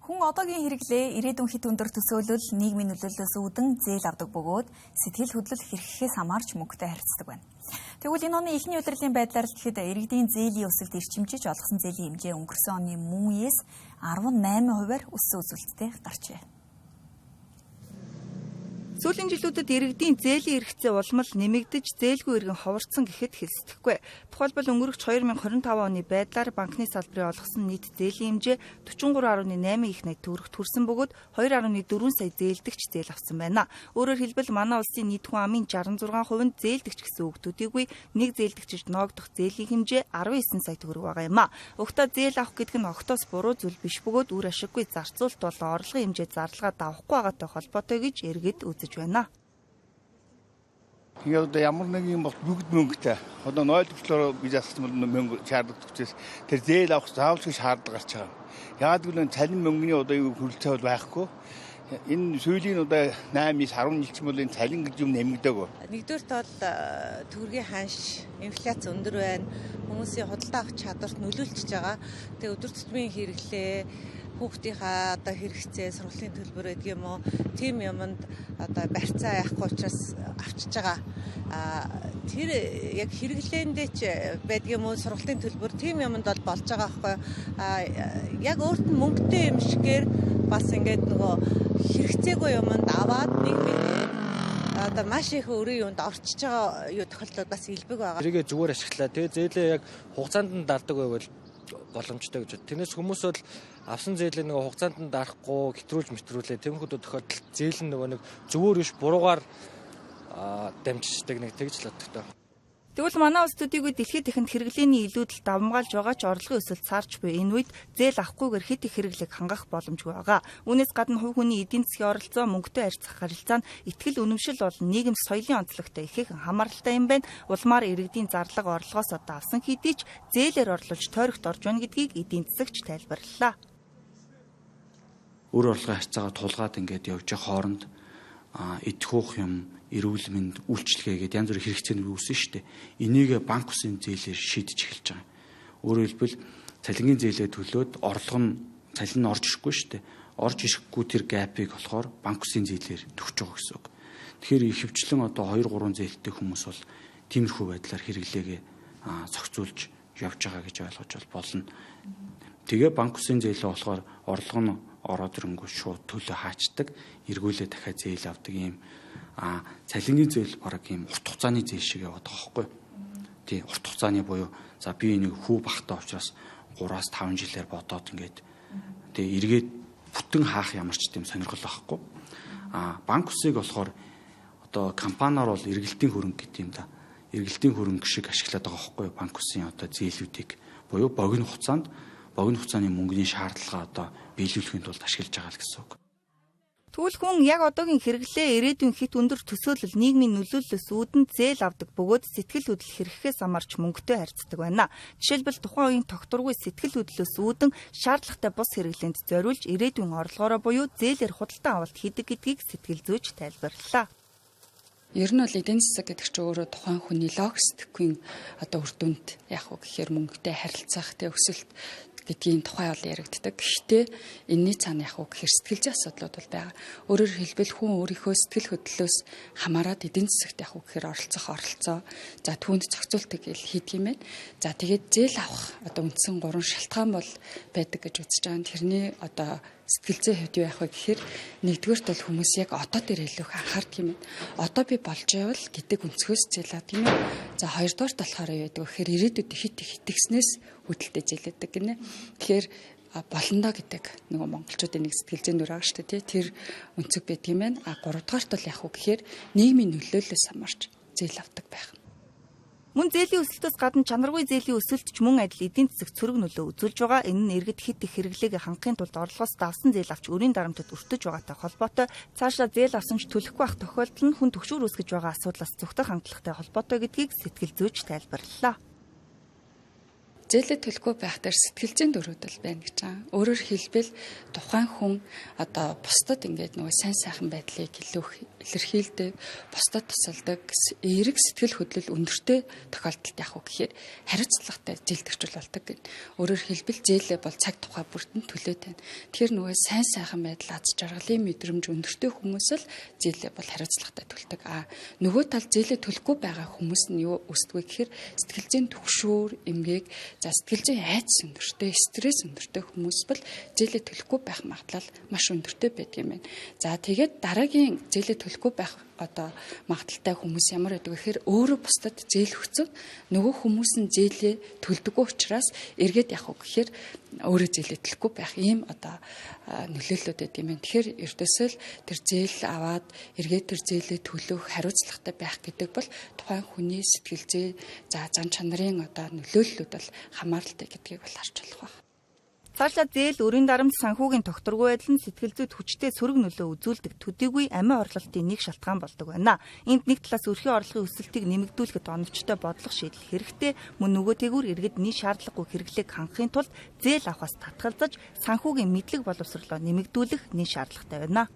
Хүн одоогийн хэрэглээ ирээдүйн хит өндөр төсөөлөл нийгмийн нөлөөллөөс үүдэн зээл авдаг бөгөөд сэтгэл хөдлөл хэрхэхээс хамаарч мөнгөтэй харьцдаг байна. Тэгвэл энэ оны эхний удирлын байдлаар л гэхэд иргэдийн зээлийн өсөлт эрчимжиж олгосон зээлийн хэмжээ өнгөрсөн оны мөн үеэс 18%-аар өссөн үзүүлэлттэй гарчээ. Сүүлийн жилүүдэд иргэдийн зээлийн эрхцээ улмал нэмэгдэж зээлгүй иргэн ховорцсон гэхэд хэлсдэхгүй. Тухайлбал өнгөрөх 2025 оны байдлаар банкны салбарын олгосон нийт зээлийн хэмжээ 43.8 их найт төгрөгт хүрсэн бөгөөд 2.4 сая зээлдэгч зээл авсан байна. Өөрөөр хэлбэл манай улсын нийт хүн амын 66% нь зээлдэгч гэсэн үг төдийгүй нэг зээлдэгчид ноогдох зээлийн хэмжээ 19 сая төгрөг байгаа юм а. Угтаа зээл авах гэдэг нь огтоос буруу зүйл биш бөгөөд үр ашиггүй зарцуулалт болон орлогын хэмжээ зарлага давахгүй байгаатай холбоотой гэж иргэд үзэж байна. Тэгээд одоо ямар нэг юм бол бүгд мөнгөтэй. Одоо 0.4 гэж асуусан бол мөнгө шаардлагатай учраас тэр зээл авах заавал шаардлага гарч байгаа. Яагаад гэвэл цалин мөнгөний одоо юу хөрөлцөө бол байхгүй. Энэ сүүлийн одоо 8-10 жил ч юм бол энэ цалин гэж юм нэмэгдээгүй. Нэгдүгээрт бол төгрөгийн ханш, инфляц өндөр байна. Хүмүүсийн худалдаа авах чадварт нөлөөлчихөж байгаа. Тэгээ өдөр тутмын хэрэглээ хүүхдийнхаа одоо хэрэгцээ, сургуулийн төлбөр гэдэг юм уу, тийм юмд одоо барьцаа яахгүй учраас авчиж байгаа. Тэр яг хэрэглээндээ ч байдаг юм уу, сургуулийн төлбөр тийм юмд бол болж байгаа байхгүй. Яг өөрт нь мөнгөтэй юм шигээр бас ингээд нөгөө хэрэгцээгүй юмд аваад нэг одоо маш их өрийн юунд орчиж байгаа юу тохиолдол бас илбэг байгаа. Тэрийг зүгээр ашиглаа. Тэгээ зээлээ яг хугацаанд нь дардаг байвал боломжтой гэж байна. Тэрнээс хүмүүс бол авсан зээлийн нэг хугацаанд нь дарахгүй хэтрүүлж мэтрүүлээ. Тэмхүүд тохиолдолд зээл нь нөгөө нэг зөвөр биш буруугаар дамжчихдаг нэг тэгж л боддог. Тэгвэл манай улс төдийгүй дэлхийд дахинд хэрэглээний илүүдэл давмгаалж байгаа ч орлогын өсөлт саарч буй энэ үед зээл авахгүйгээр хэд их хэрэглэг хангах боломжгүй байгаа. Үүнээс гадна хувь хүний эдийн засгийн оролцоо мөнгөтэй харьцах харилцаа нь итгэл үнэмшил болон нийгэм соёлын онцлогтой ихээхэн хамааралтай юм байна. Улмаар иргэдийн зарлага орлогоос одоо авсан хэдий ч зээлээр орлуулж тойрогт орж байна гэдгийг эдийн засагч тайлбарлалаа. Өр орлогын харьцаагаа тулгаад ингээд явж байгаа хооронд идэх юм, эрүүл мэнд, үйлчлэгээ гэдэг янз бүрийн хэрэгцээнд үүснэ шүү дээ. Энийг банк усын зээлээр шийдэж эхэлж байгаа. Өөрөөр хэлбэл цалингийн зээлээ төлөөд орлого нь цалин нь орж ирэхгүй шүү дээ. Орж ирэхгүй тэр гэпийг болохоор банк усын зээлээр төгсөж байгаа гэсэн үг. Тэгэхээр ихэвчлэн одоо 2-3 зээлтэй хүмүүс бол тиймэрхүү байдлаар хэрэглээгээ зохицуулж явж байгаа гэж ойлгож болно. Тэгээ банк усын зээлээ болохоор орлого нь ороод ирэнгүү шууд төлөө хаачдаг, эргүүлээ дахиад зээл авдаг юм. Цалингийн зээл бараг юм урт хугацааны зээл шиг яваад байгаа байхгүй. Тий, урт хугацааны буюу за би нэг хүү бахтай учраас 3-5 жилээр бодоод ингээд тий эргээд бүтэн хаах ямар ч тийм сонирхол байхгүй. Банк усыг болохоор одоо компаниар бол эргэлтийн хөрөнгө гэдэг юм да. Эргэлтийн хөрөнгө шиг ашиглаад байгаа байхгүй банк усын одоо зээлүүдийг буюу богино хугацааны мөнгөний шаардлага одоо биелүүлэхийн тулд ашиглаж байгаа л гэсэн үг. Тэгвэл хүн яг одоогийн хэрэглээ ирээдүйн хит өндөр төсөөлөл нийгмийн нөлөөллөөс үүдэн зээл авдаг бөгөөд сэтгэл хөдлөл хэрэгхээс амарч мөнгөтэй харьцдаг байна. Жишээлбэл тухайн үеийн тогтворгүй сэтгэл хөдлөлөөс үүдэн шаардлагатай бус хэрэглээнд зориулж ирээдүйн орлогоороо буюу зээлээр худалдан авалт хийдэг гэдгийг сэтгэл зүйч тайлбарлалаа. Ер нь бол эдийн засаг гэдэг чинь өөрөө тухайн хүний логистикийн одоо үр дүнд яг уу гэхээр мөнгөтэй харилцах тэ өсөлт гэдгийн тухай бол яригддаг. Гэхдээ энэний цаана яг уу гэхээр сэтгэл зүйн асуудлууд бол байгаа. Өөрөөр хэлбэл хүн өөрийнхөө сэтгэл хөдлөлөөс хамаарат эдийн засагт яг уу гэхээр оролцоо за түүнд зохицуултыг хийдэг юм байна. За тэгээд зээл авах одоо үндсэн 3 шалтгаан бол байдаг гэж үзэж байгаа. Тэрний одоо сэтгэл зүйн хувьд юу яах вэ гэхээр нэгдүгээрт бол хүмүүс яг одоо дээр илүү их анхаардаг юм байна. Одоо би болж байвал гэдэг өнцгөөс зээлээд юм. За хоёрдугаарт болохоор юу гэдэг вэ гэхээр ирээдүйд хит итгэснээс хөдөлтэй зээлэдэг гинэ. Тэгэхээр болондоо гэдэг нөгөө монголчуудын нэг сэтгэл зүйн дүр байгаа шүү дээ. Тэр өнцөг байдаг юм байна. Гуравдугаарт бол яах вэ гэхээр нийгмийн нөлөөллөөс хамаарч зээл авдаг байх. Мөн зээлийн өсөлтөөс гадна чанаргүй зээлийн өсөлт ч мөн адил эдийн засаг цөрөг нөлөө үзүүлж байгаа. Энэ нь иргэд хит их хэрэглээг хангахын тулд орлогоос давсан зээл авч өрийн дарамтад өртөж байгаатай холбоотой. Цаашаа зээл авсан ч төлөхгүй байх тохиолдол нь хүн төгшүүр үүсгэж байгаа асуудлаас зүгтэх хандлагатай холбоотой гэдгийг сэтгэл зүйч тайлбарлалаа. Зээлээ төлөхгүй байх дээр сэтгэл зүйн дөрүүдэл байна гэж байгаа. Өөрөөр хэлбэл тухайн хүн одоо бусдад ингээд нөгөө сайн сайхан байдлыг илүү илэрхийлдэг, бусдад тусалдаг, эерэг сэтгэл хөдлөл өндөртэй тохиолдолд яах вэ гэхээр хариуцлагатай зээлдэгчүүл болдог гэн. Өөрөөр хэлбэл зээлээ бол цаг тухай бүртэн төлөөтэй. Тэгэхээр нөгөө сайн сайхан байдал, аз жаргалын мэдрэмж өндөртэй хүмүүс л зээлээ бол хариуцлагатай төлдөг. Нөгөө тал зээлээ төлөхгүй байгаа хүмүүс нь юу үүсдэг вэ гэхээр сэтгэл зүйн түгшүүр, эмгээг, сэтгэл зүйн айдас өндөртэй, стресс өндөртэй хүмүүс бол зээлээ төлөхгүй байх магадлал маш өндөртэй байдаг юм байна. За тэгээд дараагийн зээлээ төлөхгүй байх магадaltaй хүмүүс ямар байдаг вэ гэхээр өөрөө бусдад зээл өгсөн нөгөө хүмүүс нь зээлээ төлдөггүй учраас эргээд явах уу гэхээр өөрөө зээлээ төлөхгүй байх ийм нөлөөллүүд байдаг юм байна. Тэгэхээр ердөөсөө тэр зээл аваад эргээд тэр зээлээ төлөх хариуцлагатай байх гэдэг бол тухайн хүний сэтгэл зүй зан чанарын нөлөөллүүд бол хамааралтай гэдгийг бол харж болох байна. Цаашаа зээл өрийн дарамт санхүүгийн тогтворгүй байдал нь сэтгэл зүйд хүчтэй сөрөг нөлөө үзүүлдэг төдийгүй амиа орлолтын нэг шалтгаан болдог байна. Энд нэг талаас өрхийн орлогын өсөлтийг нэмэгдүүлэхэд оновчтой бодлого шийдэл хэрэгтэй, мөн нөгөөтэйгүр иргэд нийт шаардлагагүй хэрэглээг хангахын тулд зээл авахаас татгалзаж санхүүгийн мэдлэг боловсролоо нэмэгдүүлэх нийт шаардлагатай байна.